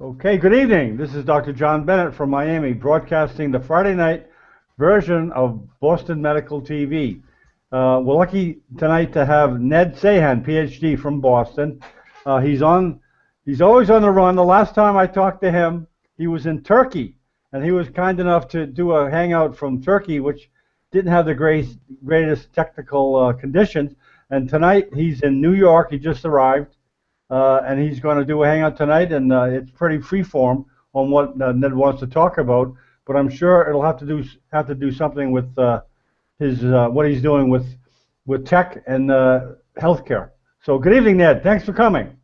Okay, good evening. This is Dr. John Bennett from Miami, broadcasting the Friday night version of Boston Medical TV. We're lucky tonight to have Ned Sahin PhD from Boston. He's always on the run. The last time I talked to him, he was in Turkey, and he was kind enough to do a hangout from Turkey, which didn't have the greatest technical conditions. And tonight he's in New York. He just arrived. And he's going to do a hangout tonight, and it's pretty free-form on what Ned wants to talk about. But I'm sure it'll have to do something with his what he's doing with tech and healthcare. So good evening, Ned. Thanks for coming.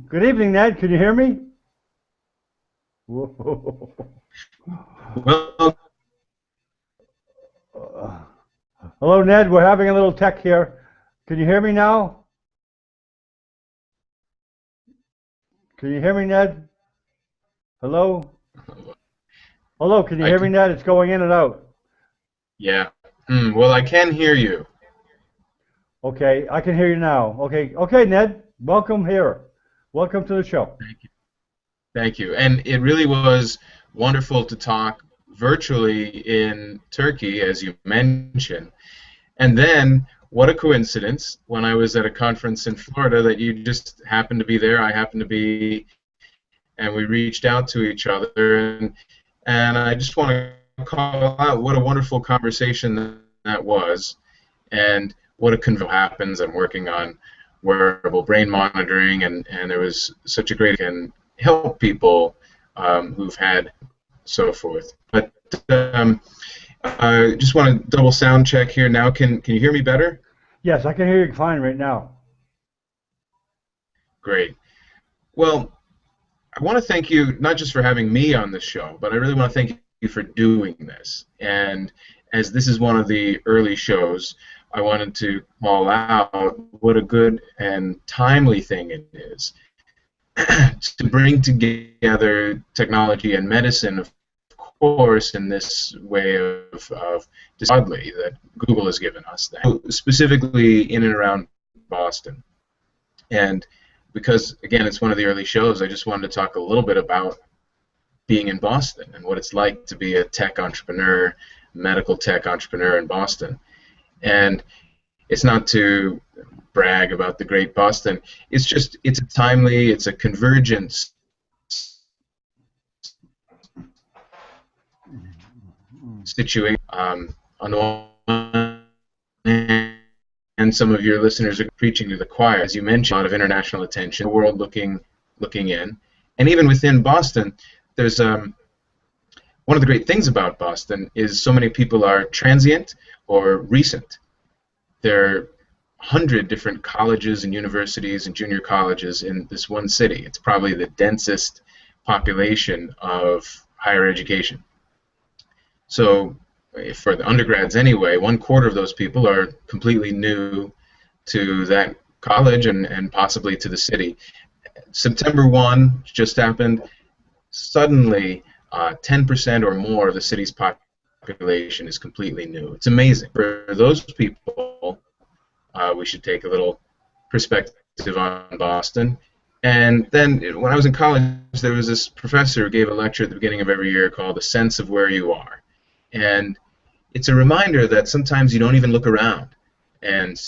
Good evening, Ned. Can you hear me? Whoa. Well, Hello, Ned. We're having a little tech here. Can you hear me now? Can you hear me, Ned? Hello? Hello, can you hear me, Ned? It's going in and out. Yeah. Well, I can hear you. Okay, I can hear you now. Okay, Ned. Welcome here. Welcome to the show. Thank you. Thank you. And it really was wonderful to talk virtually in Turkey, as you mentioned. And then, what a coincidence, when I was at a conference in Florida that you just happened to be there, I happened to be, and we reached out to each other. And I just want to call out what a wonderful conversation that was, and what a convo happens. I'm working on wearable brain monitoring, and there was such a great and help people who've had so forth. But I just want to double sound check here now. Can you hear me better? Yes, I can hear you fine right now. Great. Well, I want to thank you not just for having me on the show, but I really want to thank you for doing this. And as this is one of the early shows, I wanted to call out what a good and timely thing it is to bring together technology and medicine, of course, in this way of broadly that Google has given us, that, specifically in and around Boston. And because, again, it's one of the early shows, I just wanted to talk a little bit about being in Boston and what it's like to be a tech entrepreneur, medical tech entrepreneur in Boston. And it's not to brag about the great Boston. It's just, it's a timely, it's a convergence situation. On the one hand, and some of your listeners are preaching to the choir, as you mentioned, a lot of international attention, the world looking in, and even within Boston, there's one of the great things about Boston is so many people are transient or recent. There are 100 different colleges and universities and junior colleges in this one city. It's probably the densest population of higher education. So for the undergrads anyway, 1/4 of those people are completely new to that college and possibly to the city. September 1 just happened. Suddenly, 10% or more of the city's population is completely new. It's amazing. For those people, we should take a little perspective on Boston. And then when I was in college, there was this professor who gave a lecture at the beginning of every year called The Sense of Where You Are. And it's a reminder that sometimes you don't even look around, and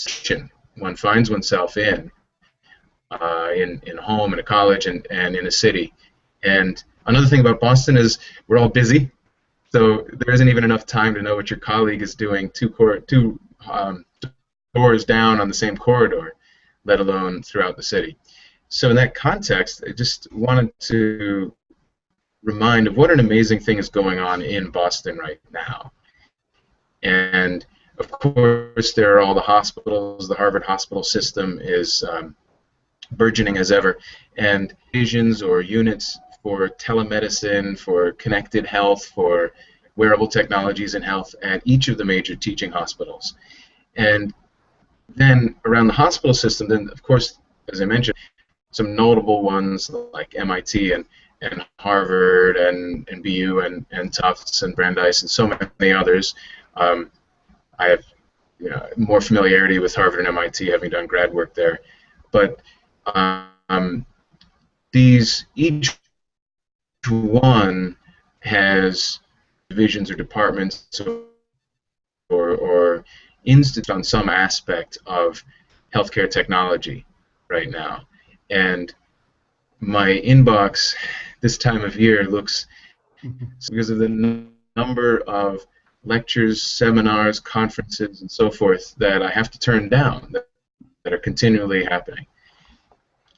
one finds oneself in a home, in a college, and in a city. And another thing about Boston is we're all busy, so there isn't even enough time to know what your colleague is doing two doors down on the same corridor, let alone throughout the city. So in that context, I just wanted to remind of what an amazing thing is going on in Boston right now. And of course, there are all the hospitals. The Harvard hospital system is burgeoning as ever, and divisions or units for telemedicine, for connected health, for wearable technologies in health at each of the major teaching hospitals. And then around the hospital system, then of course, as I mentioned, some notable ones like MIT and Harvard and BU and Tufts and Brandeis and so many others. I have more familiarity with Harvard and MIT, having done grad work there. But each one has divisions or departments or institutes on some aspect of healthcare technology right now. And my inbox this time of year looks, because of the number of lectures, seminars, conferences, and so forth that I have to turn down that are continually happening.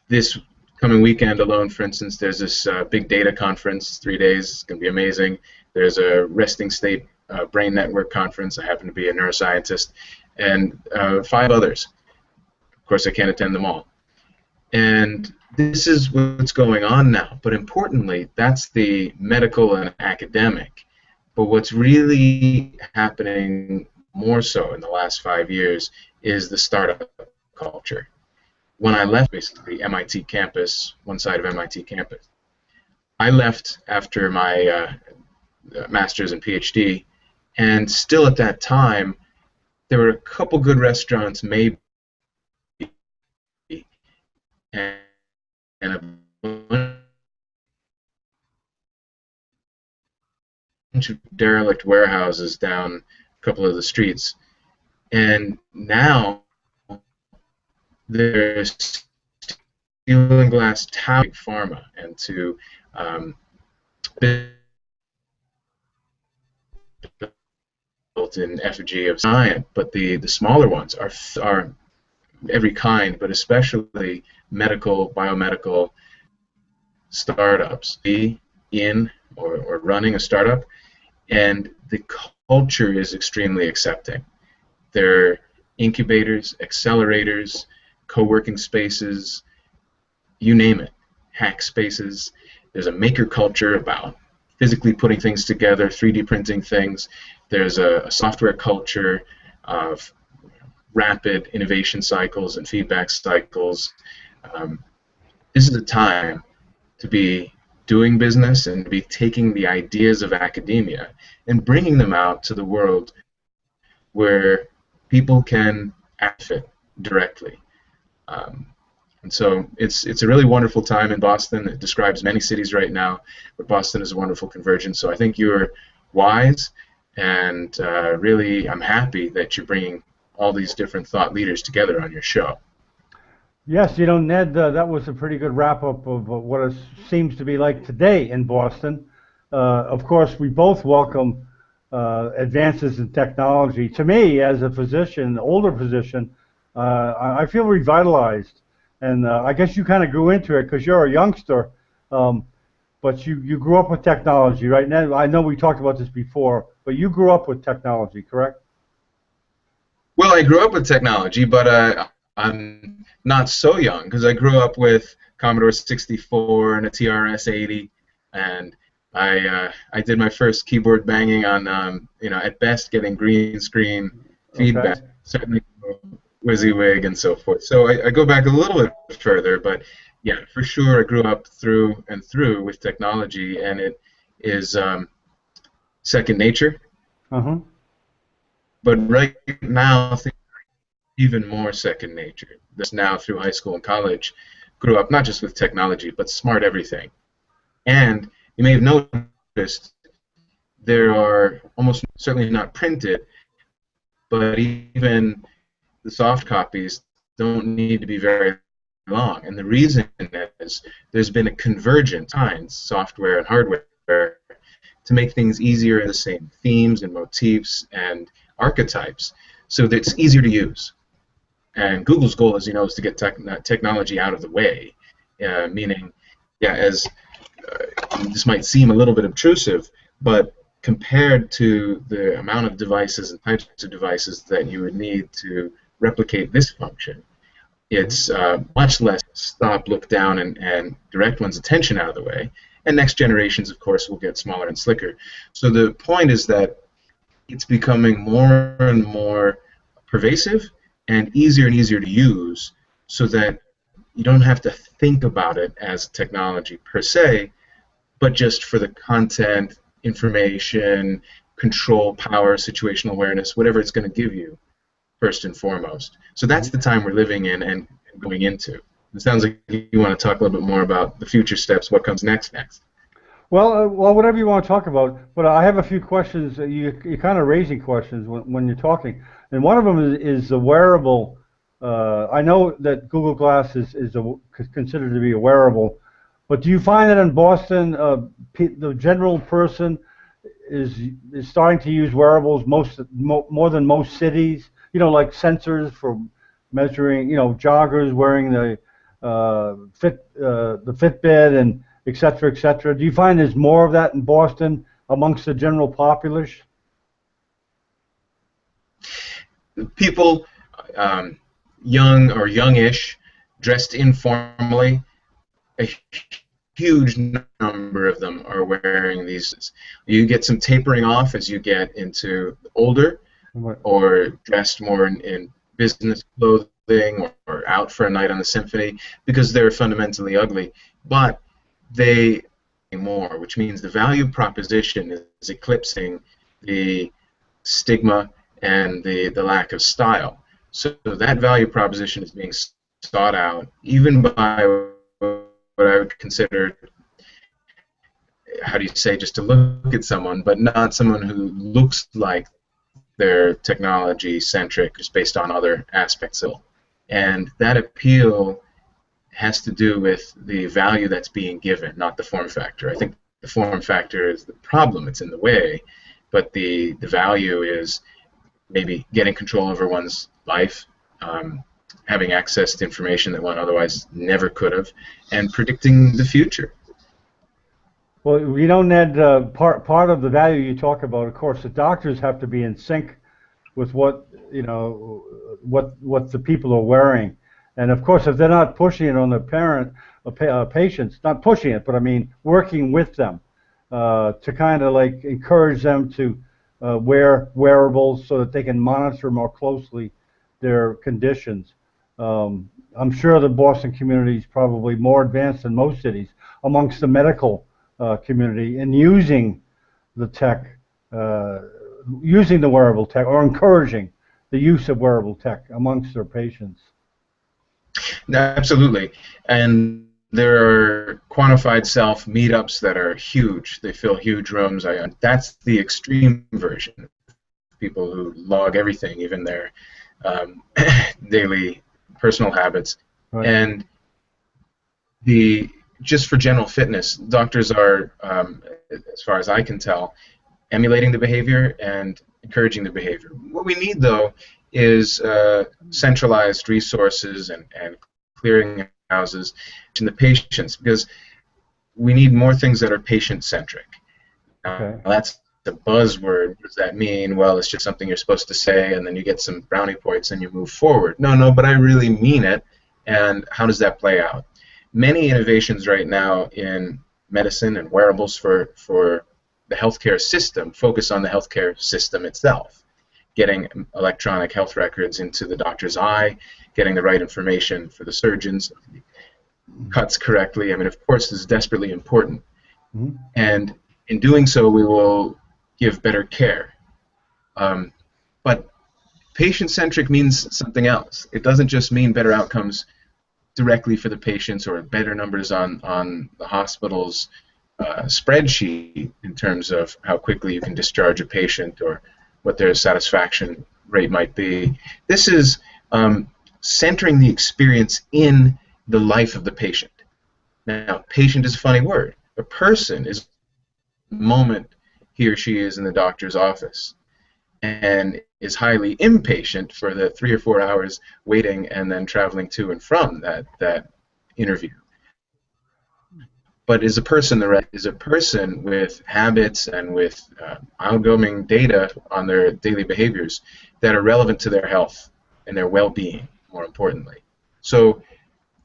This coming weekend alone, for instance, there's this big data conference, 3 days. It's going to be amazing. There's a resting state brain network conference. I happen to be a neuroscientist, and 5 others. Of course, I can't attend them all. And this is what's going on now. But importantly, that's the medical and academic. But what's really happening more so in the last 5 years is the startup culture. When I left, basically, MIT campus, one side of MIT campus, I left after my master's and PhD, and still at that time, there were a couple good restaurants, maybe, and a bunch of derelict warehouses down a couple of the streets. And now there's steel and glass towering pharma, and to built in effigy of science, but the smaller ones are every kind, but especially medical, biomedical startups. Be in or running a startup, and the culture is extremely accepting. They're incubators, accelerators, co-working spaces, you name it, hack spaces. There's a maker culture about physically putting things together, 3D printing things. There's a software culture of rapid innovation cycles and feedback cycles. This is a time to be doing business and to be taking the ideas of academia and bringing them out to the world where people can benefit directly. And so it's a really wonderful time in Boston. It describes many cities right now, but Boston is a wonderful convergence. So I think you're wise, and really I'm happy that you're bringing all these different thought leaders together on your show. Yes, Ned, that was a pretty good wrap-up of what it seems to be like today in Boston. Of course, we both welcome advances in technology. To me, as a physician, older physician, I feel revitalized. And I guess you kind of grew into it because you're a youngster, but you grew up with technology, right? Ned, I know we talked about this before, but you grew up with technology, correct? Well, I grew up with technology, but I'm not so young, because I grew up with Commodore 64 and a TRS-80, and I did my first keyboard banging on, at best getting green screen feedback, okay. Certainly WYSIWYG and so forth. So I go back a little bit further, but yeah, for sure I grew up through and through with technology, and it is second nature. Uh-huh. But right now, things are even more second nature. This now through high school and college, grew up not just with technology, but smart everything. And you may have noticed there are almost certainly not printed, but even the soft copies don't need to be very long. And the reason is there's been a convergence of software and hardware to make things easier in the same themes and motifs and archetypes, so that it's easier to use. And Google's goal, as you know, is to get technology out of the way, meaning, yeah, as this might seem a little bit obtrusive, but compared to the amount of devices and types of devices that you would need to replicate this function, it's much less stop, look down, and direct one's attention out of the way. And next generations, of course, will get smaller and slicker. So the point is that it's becoming more and more pervasive and easier to use, so that you don't have to think about it as technology per se, but just for the content, information, control, power, situational awareness, whatever it's going to give you. first and foremost. So that's the time we're living in and going into. It sounds like you want to talk a little bit more about the future steps, what comes next. Well, whatever you want to talk about, but I have a few questions. You're kind of raising questions when you're talking, and one of them is the wearable. I know that Google Glass is considered to be a wearable, but do you find that in Boston, the general person is starting to use wearables more than most cities? You know, like sensors for measuring. You know, joggers wearing the Fitbit and et cetera, et cetera. Do you find there's more of that in Boston amongst the general populace? People, young or youngish, dressed informally, a huge number of them are wearing these. You get some tapering off as you get into older, or dressed more in business clothing, or out for a night on the symphony, because they're fundamentally ugly. But they more, which means the value proposition is eclipsing the stigma and the lack of style. So that value proposition is being sought out even by what I would consider, how do you say, just to look at someone, but not someone who looks like they're technology-centric, just based on other aspects of it. And that appeal has to do with the value that's being given, not the form factor. I think the form factor is the problem, it's in the way, but the value is maybe getting control over one's life, having access to information that one otherwise never could have, and predicting the future. Well, you know, Ned, part of the value you talk about, of course, the doctors have to be in sync with what, you know, what the people are wearing. And of course, if they're not pushing it on the patients, not pushing it, but I mean working with them to kind of like encourage them to wear wearables so that they can monitor more closely their conditions. I'm sure the Boston community is probably more advanced than most cities amongst the medical community in using the tech, using the wearable tech, or encouraging the use of wearable tech amongst their patients. Absolutely. And there are quantified self meetups that are huge. They fill huge rooms. That's the extreme version. People who log everything, even their daily personal habits. Right. And just for general fitness, doctors are, as far as I can tell, emulating the behavior and encouraging the behavior. What we need, though, is centralized resources and clearing houses to the patients, because we need more things that are patient-centric. Okay. That's the buzzword. What does that mean? Well, it's just something you're supposed to say, and then you get some brownie points and you move forward. No, but I really mean it. And how does that play out? Many innovations right now in medicine and wearables for the healthcare system focus on the healthcare system itself. Getting electronic health records into the doctor's eye, getting the right information for the surgeons, cuts correctly. I mean, of course, this is desperately important. Mm-hmm. And in doing so, we will give better care. But patient-centric means something else. It doesn't just mean better outcomes directly for the patients or better numbers on the hospital's spreadsheet in terms of how quickly you can discharge a patient or what their satisfaction rate might be. This is centering the experience in the life of the patient. Now, patient is a funny word. A person is the moment he or she is in the doctor's office and is highly impatient for the 3 or 4 hours waiting and then traveling to and from that interview. But is a person with habits and with ongoing data on their daily behaviors that are relevant to their health and their well-being, more importantly. So,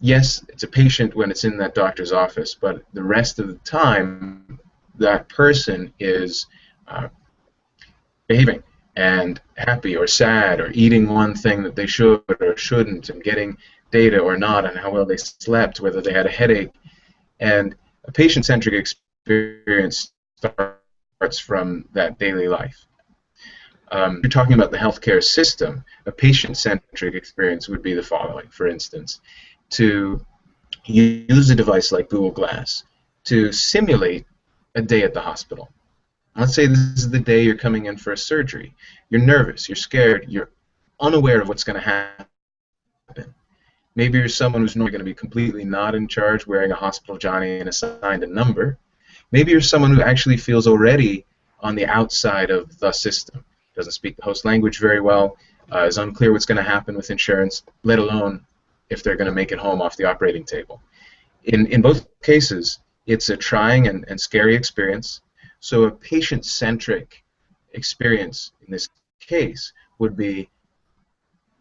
yes, it's a patient when it's in that doctor's office, but the rest of the time, that person is behaving and happy or sad or eating one thing that they should or shouldn't, and getting data or not on how well they slept, whether they had a headache. And a patient-centric experience starts from that daily life. You're talking about the healthcare system. A patient-centric experience would be the following, for instance, to use a device like Google Glass to simulate a day at the hospital. Let's say this is the day you're coming in for a surgery. You're nervous, you're scared, you're unaware of what's going to happen. Maybe you're someone who's normally going to be completely not in charge, wearing a hospital Johnny and assigned a number. Maybe you're someone who actually feels already on the outside of the system, doesn't speak the host language very well, is unclear what's going to happen with insurance, let alone if they're going to make it home off the operating table. In both cases, it's a trying and scary experience. So a patient-centric experience in this case would be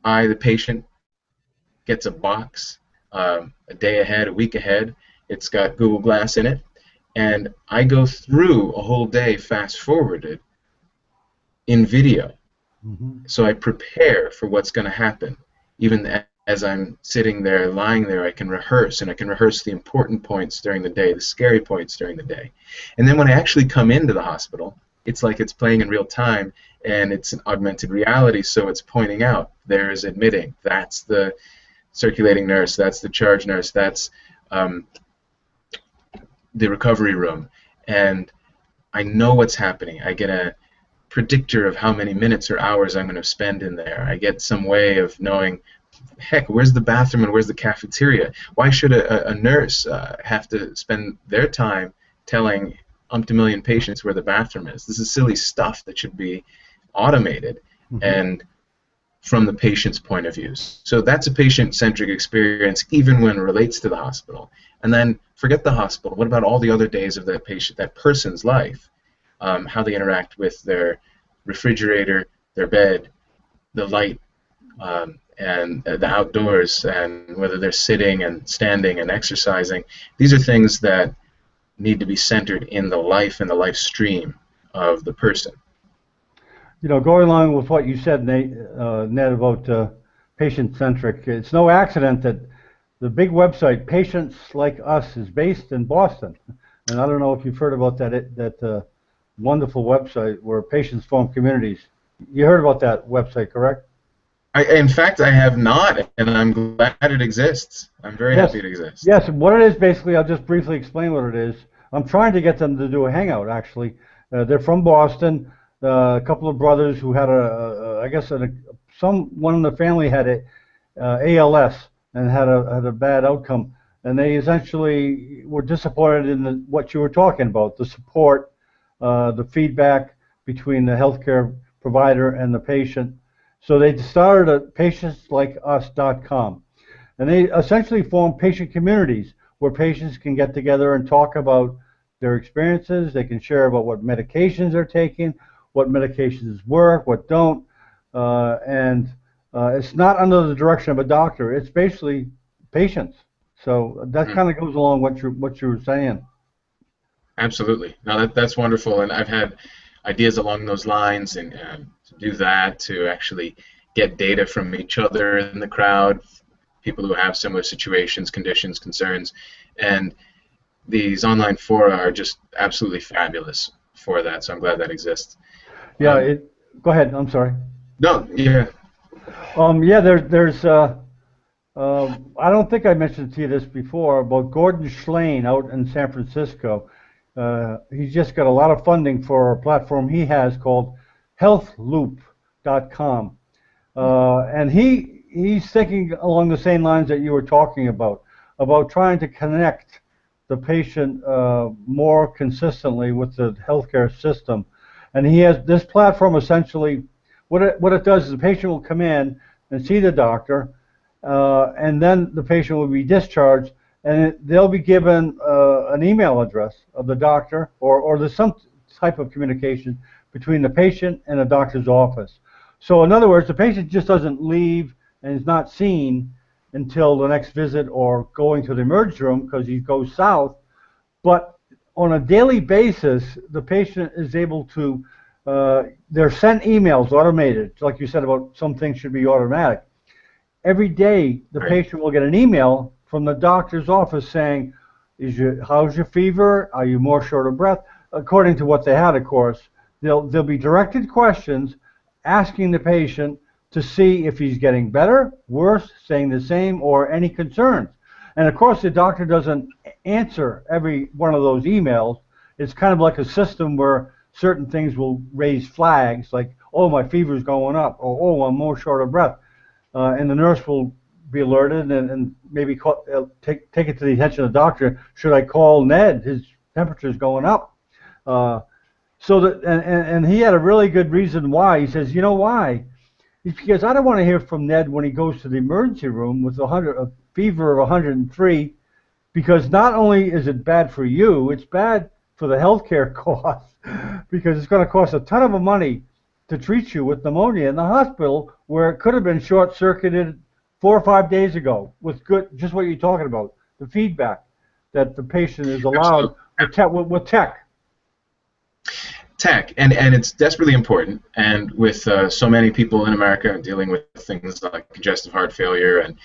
I, the patient, gets a box a day ahead, a week ahead. It's got Google Glass in it, and I go through a whole day fast-forwarded in video. So I prepare for what's going to happen. Even as I'm sitting there, lying there, I can rehearse, and I can rehearse the important points during the day, the scary points during the day. And then when I actually come into the hospital, it's like it's playing in real time, and it's an augmented reality, so it's pointing out, there's admitting, that's the circulating nurse, that's the charge nurse, that's the recovery room, and I know what's happening. I get a predictor of how many minutes or hours I'm going to spend in there. I get some way of knowing, heck, where's the bathroom and where's the cafeteria? Why should a nurse have to spend their time telling umpty million patients where the bathroom is? This is silly stuff that should be automated and from the patient's point of view. So that's a patient-centric experience even when it relates to the hospital. And then forget the hospital. What about all the other days of that patient, that person's life? How they interact with their refrigerator, their bed, the light, and the outdoors, and whether they're sitting and standing and exercising. These are things that need to be centered in the life and the life stream of the person. You know, going along with what you said, Ned, about patient-centric, it's no accident that the big website, Patients Like Us, is based in Boston. And I don't know if you've heard about that wonderful website where patients form communities. You heard about that website, correct? In fact, I have not, and I'm glad it exists. I'm very happy it exists. Yes, what it is, basically, I'll just briefly explain what it is. I'm trying to get them to do a hangout, actually. They're from Boston. A couple of brothers who had someone in the family had ALS and had a bad outcome, and they essentially were disappointed in what you were talking about, the support, the feedback between the healthcare provider and the patient. So they started at patientsLikeUs.com, and they essentially form patient communities where patients can get together and talk about their experiences. They can share about what medications they're taking, what medications work, what don't, and it's not under the direction of a doctor. It's basically patients. So that kind of goes along what you were saying. Absolutely. No, that's wonderful, and I've had ideas along those lines, and to do that, to actually get data from each other in the crowd, people who have similar situations, conditions, concerns, and these online fora are just absolutely fabulous for that, so I'm glad that exists. Yeah, go ahead. I'm sorry. No, yeah. Yeah, there's I don't think I mentioned to you this before about Gordon Schlane out in San Francisco. He's just got a lot of funding for a platform he has called healthloop.com. And he's thinking along the same lines that you were talking about trying to connect the patient more consistently with the healthcare system. And he has this platform. Essentially, what it does is the patient will come in and see the doctor, and then the patient will be discharged, and they'll be given an email address of the doctor, or there's some type of communication between the patient and the doctor's office. So in other words, the patient just doesn't leave and is not seen until the next visit or going to the emergency room because he goes south, but on a daily basis, the patient is able to, they're sent emails automated, like you said about some things should be automatic. Every day, the patient will get an email from the doctor's office saying, how's your fever? Are you more short of breath? According to what they had, of course. They'll be directed questions, asking the patient to see if he's getting better, worse, staying the same, or any concerns. And of course, the doctor doesn't answer every one of those emails. It's kind of like a system where certain things will raise flags, like, oh, my fever's going up, or oh, I'm more short of breath. And the nurse will be alerted and maybe take it to the attention of the doctor. Should I call Ned? His temperature's going up. So that, and he had a really good reason why. He says, you know why? It's because I don't want to hear from Ned when he goes to the emergency room with a fever of 103, because not only is it bad for you, it's bad for the healthcare costs, because it's going to cost a ton of money to treat you with pneumonia in the hospital, where it could have been short-circuited 4 or 5 days ago with just what you're talking about, the feedback that the patient is allowed with tech. Tech, and it's desperately important, and with so many people in America dealing with things like congestive heart failure and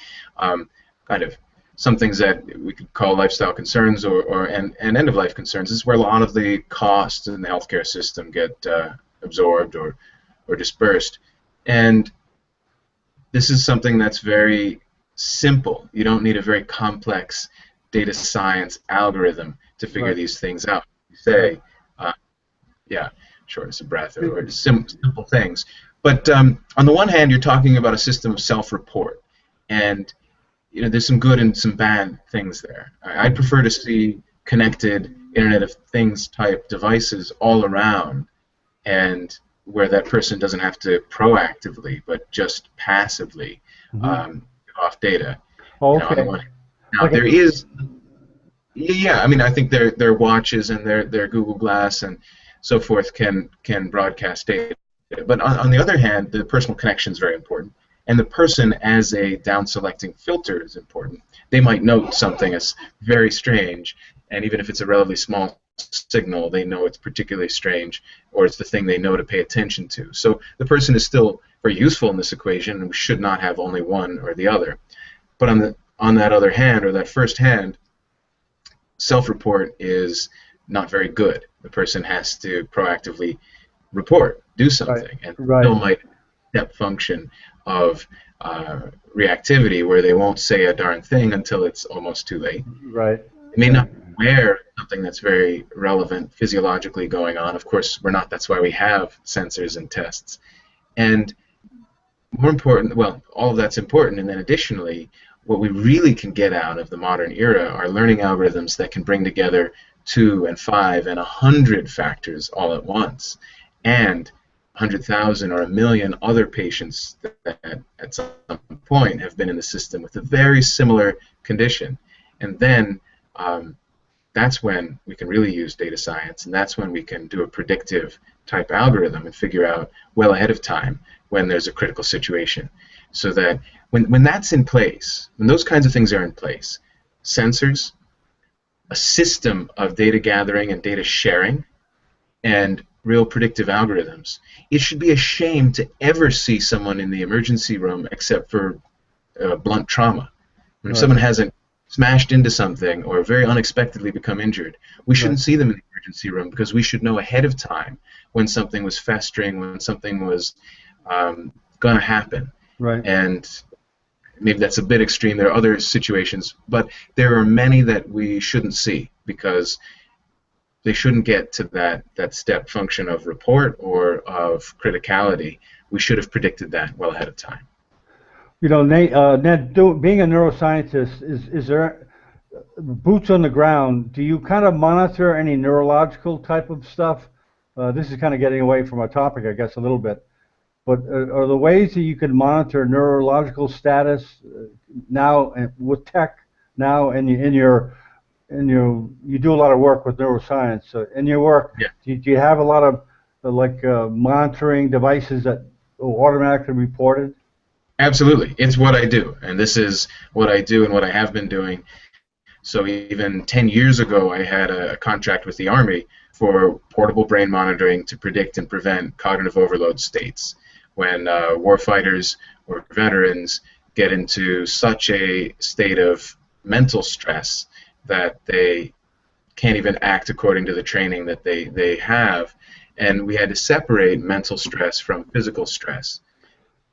kind of some things that we could call lifestyle concerns and end-of-life concerns, this is where a lot of the costs in the healthcare system get absorbed or dispersed. And this is something that's very simple. You don't need a very complex data science algorithm to figure these things out. You say, yeah, shortness of breath or just simple things. But on the one hand, you're talking about a system of self-report, and there's some good and some bad things there. I'd prefer to see connected Internet of Things type devices all around, and where that person doesn't have to proactively but just passively give off data. Okay. Now there is, yeah, I mean, I think their watches and their Google Glass and so forth can broadcast data. But on the other hand, the personal connection is very important. And the person as a down-selecting filter is important. They might note something as very strange, and even if it's a relatively small signal, they know it's particularly strange, or it's the thing they know to pay attention to. So the person is still very useful in this equation, and we should not have only one or the other. But on that other hand, or that first hand, self-report is not very good. The person has to proactively report, do something, and still might step function of reactivity, where they won't say a darn thing until it's almost too late. Right. They may not be aware of something that's very relevant physiologically going on. Of course, we're not. That's why we have sensors and tests. And more important, well, all of that's important, and then additionally, what we really can get out of the modern era are learning algorithms that can bring together 2 and 5 and 100 factors all at once, and 100,000 or 1 million other patients that at some point have been in the system with a very similar condition. And then that's when we can really use data science, and that's when we can do a predictive type algorithm and figure out well ahead of time when there's a critical situation. So that when that's in place, when those kinds of things are in place, sensors, a system of data gathering and data sharing, and real predictive algorithms, it should be a shame to ever see someone in the emergency room except for blunt trauma. When someone hasn't smashed into something or very unexpectedly become injured, we shouldn't see them in the emergency room, because we should know ahead of time when something was festering, when something was going to happen. Right. And maybe that's a bit extreme. There are other situations, but there are many that we shouldn't see, because they shouldn't get to that step function of report or of criticality. We should have predicted that well ahead of time. Ned, being a neuroscientist, is there boots on the ground? Do you kind of monitor any neurological type of stuff? This is kind of getting away from our topic, I guess, a little bit. But are the ways that you can monitor neurological status now with tech now you do a lot of work with neuroscience. So in your work, do you have a lot of monitoring devices that are automatically reported? Absolutely. It's what I do, and this is what I do and what I have been doing. So even 10 years ago, I had a contract with the Army for portable brain monitoring to predict and prevent cognitive overload states. When warfighters or veterans get into such a state of mental stress that they can't even act according to the training that they have, and we had to separate mental stress from physical stress,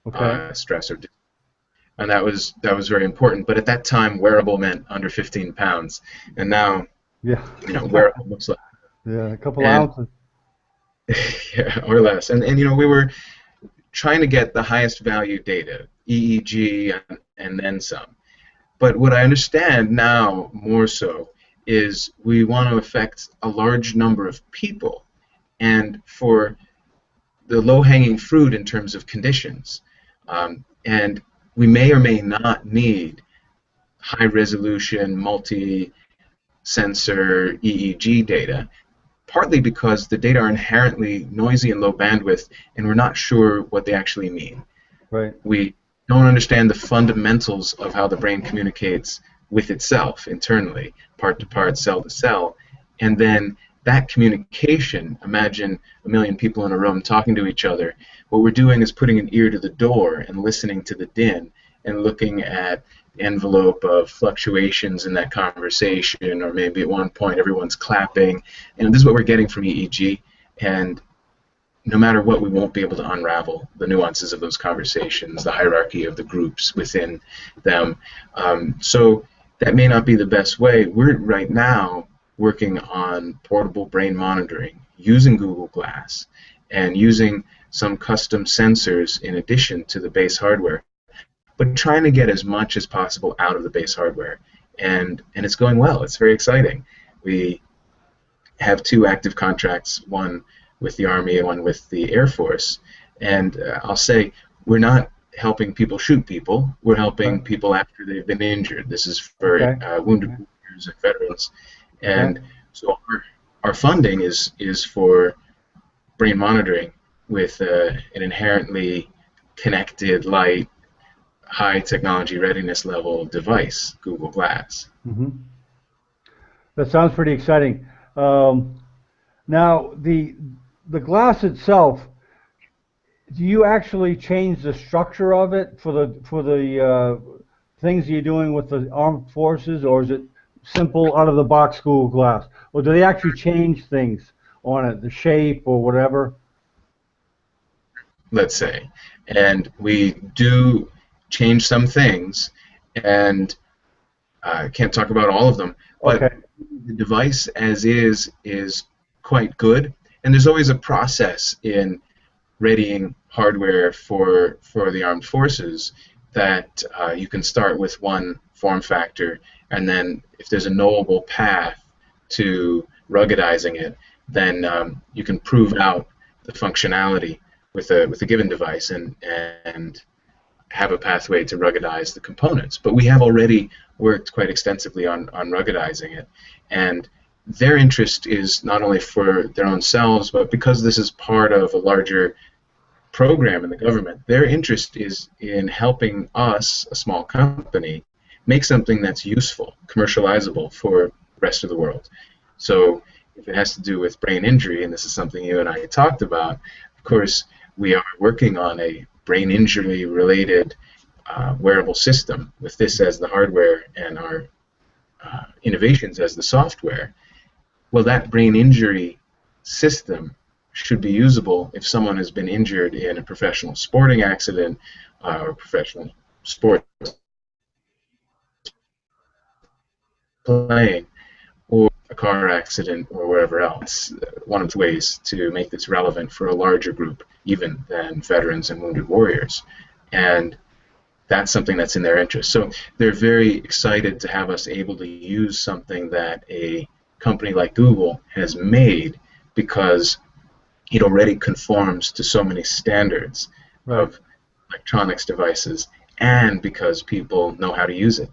Okay. stress or and that was very important. But at that time, wearable meant under 15 pounds, and now, Yeah. wearable looks like, Yeah, a couple and ounces. yeah, or less. And we were trying to get the highest value data, EEG, and then some. But what I understand now more so is we want to affect a large number of people, and for the low-hanging fruit in terms of conditions. And we may or may not need high-resolution, multi-sensor EEG data, partly because the data are inherently noisy and low bandwidth, and we're not sure what they actually mean. Right. We don't understand the fundamentals of how the brain communicates with itself internally, part to part, cell to cell, and then that communication, imagine a million people in a room talking to each other. What we're doing is putting an ear to the door and listening to the din and looking at the envelope of fluctuations in that conversation, or maybe at one point everyone's clapping. And this is what we're getting from EEG. And no matter what, we won't be able to unravel the nuances of those conversations, the hierarchy of the groups within them. So that may not be the best way. We're right now working on portable brain monitoring using Google Glass and using some custom sensors in addition to the base hardware, but trying to get as much as possible out of the base hardware. And it's going well. It's very exciting. We have 2 active contracts, one with the Army and one with the Air Force. And I'll say, we're not helping people shoot people. We're helping people after they've been injured. This is for wounded warriors and veterans. And so our funding is for brain monitoring with an inherently connected, light, high technology readiness level device, Google Glass. Mm-hmm. That sounds pretty exciting. Now, the glass itself, do you actually change the structure of it for the things you're doing with the armed forces, or is it simple out of the box Google Glass, or do they actually change things on it, the shape or whatever? Let's say, and we do change some things, and I can't talk about all of them, but the device as is quite good, and there's always a process in readying hardware for the armed forces that you can start with one form factor, and then if there's a knowable path to ruggedizing it, then you can prove out the functionality with a given device and have a pathway to ruggedize the components. But we have already worked quite extensively on ruggedizing it, and their interest is not only for their own selves, but because this is part of a larger program in the government, their interest is in helping us, a small company, make something that's useful, commercializable for the rest of the world. So if it has to do with brain injury, and this is something you and I talked about, of course, we are working on a brain injury related wearable system with this as the hardware and our innovations as the software. Well, that brain injury system should be usable if someone has been injured in a professional sporting accident or professional sport playing, or a car accident, or wherever else. One of the ways to make this relevant for a larger group, even than veterans and wounded warriors. And that's something that's in their interest. So they're very excited to have us able to use something that a company like Google has made, because it already conforms to so many standards of electronics devices, and because people know how to use it.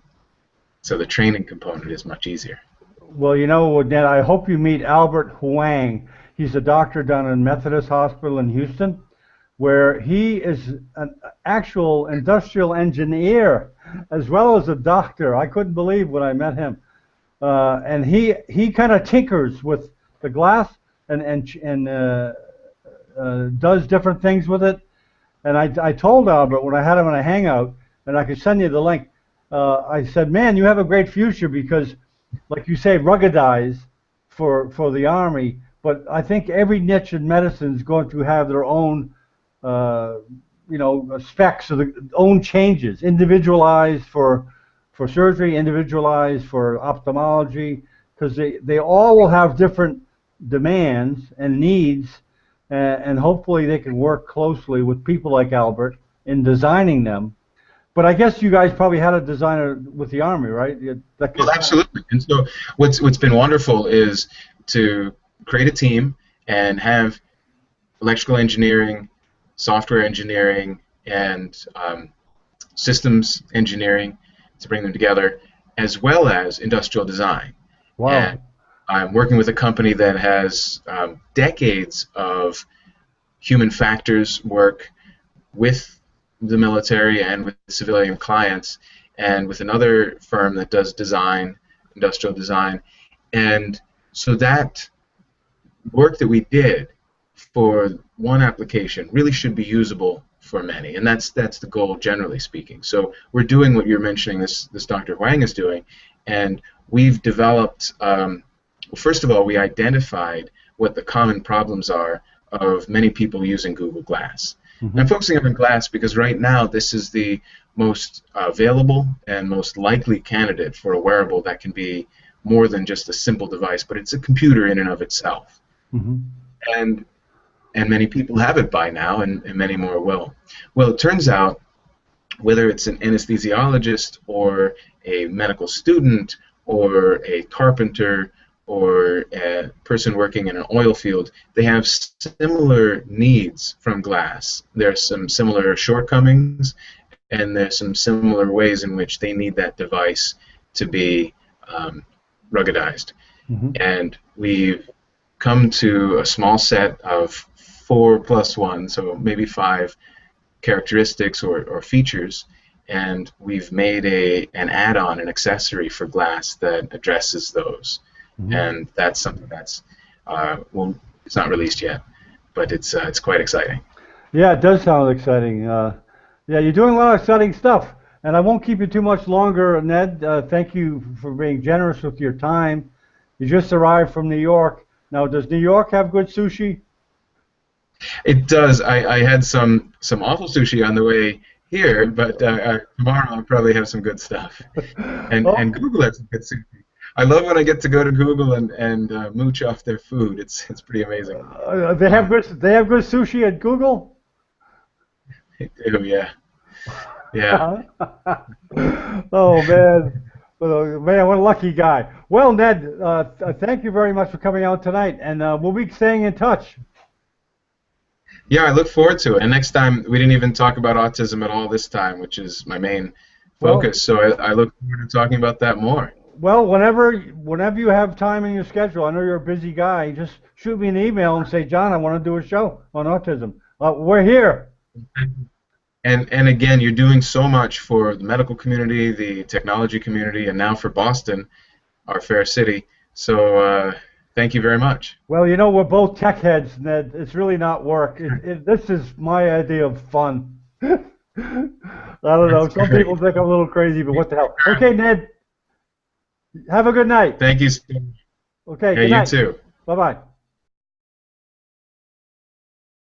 So the training component is much easier. Well, you know, Ned, I hope you meet Albert Huang. He's a doctor down in Methodist Hospital in Houston, where he is an actual industrial engineer as well as a doctor. I couldn't believe when I met him. And he kind of tinkers with the glass and does different things with it. And I told Albert when I had him in a hangout, and I could send you the link, I said, man, you have a great future, because like you say, ruggedize for the Army but I think every niche in medicine is going to have their own, specs of the own changes, individualized for surgery, individualized for ophthalmology, because they all will have different demands and needs, and hopefully they can work closely with people like Albert in designing them. But I guess you guys probably had a designer with the Army, right? Well, absolutely. And so what's been wonderful is to create a team and have electrical engineering, software engineering, and systems engineering to bring them together, as well as industrial design. Wow. And I'm working with a company that has decades of human factors work with the military and with civilian clients, and with another firm that does design, industrial design. And so that work that we did for one application really should be usable for many, and that's the goal, generally speaking. So we're doing what you're mentioning, this Dr. Huang is doing, and we've developed, well, first of all, we identified what the common problems are of many people using Google Glass. Mm-hmm. I'm focusing on Glass because right now this is the most available and most likely candidate for a wearable that can be more than just a simple device, but it's a computer in and of itself. Mm-hmm. And many people have it by now, and many more will. Well, it turns out, whether it's an anesthesiologist or a medical student or a carpenter or a person working in an oil field, they have similar needs from glass. There's some similar shortcomings, and there's some similar ways in which they need that device to be ruggedized. Mm-hmm. And we've come to a small set of 4 plus 1, so maybe 5 characteristics or features, and we've made an add-on, an accessory for glass that addresses those. Mm-hmm. And that's something that's well, it's not released yet, but it's quite exciting. Yeah, it does sound exciting. Yeah, you're doing a lot of exciting stuff, and I won't keep you too much longer, Ned. Thank you for being generous with your time. You just arrived from New York. Now, does New York have good sushi? It does. I had some awful sushi on the way here, but tomorrow I'll probably have some good stuff. And Google has some good sushi. I love when I get to go to Google and mooch off their food. It's pretty amazing. They have good sushi at Google? They do, yeah. Yeah. Oh man. Man, what a lucky guy. Well, Ned, thank you very much for coming out tonight, and we'll be staying in touch. Yeah, I look forward to it. And next time, we didn't even talk about autism at all this time, which is my main focus. So I look forward to talking about that more. Well, whenever you have time in your schedule, I know you're a busy guy, just shoot me an email and say, John, I want to do a show on autism. We're here. And again, you're doing so much for the medical community, the technology community, and now for Boston, our fair city. So thank you very much. Well, you know, we're both tech heads, Ned. It's really not work. This is my idea of fun. I don't know. Some people think I'm a little crazy, but what the hell. Okay, Ned. Have a good night. Thank you. Okay, yeah, good night. You too. Bye-bye.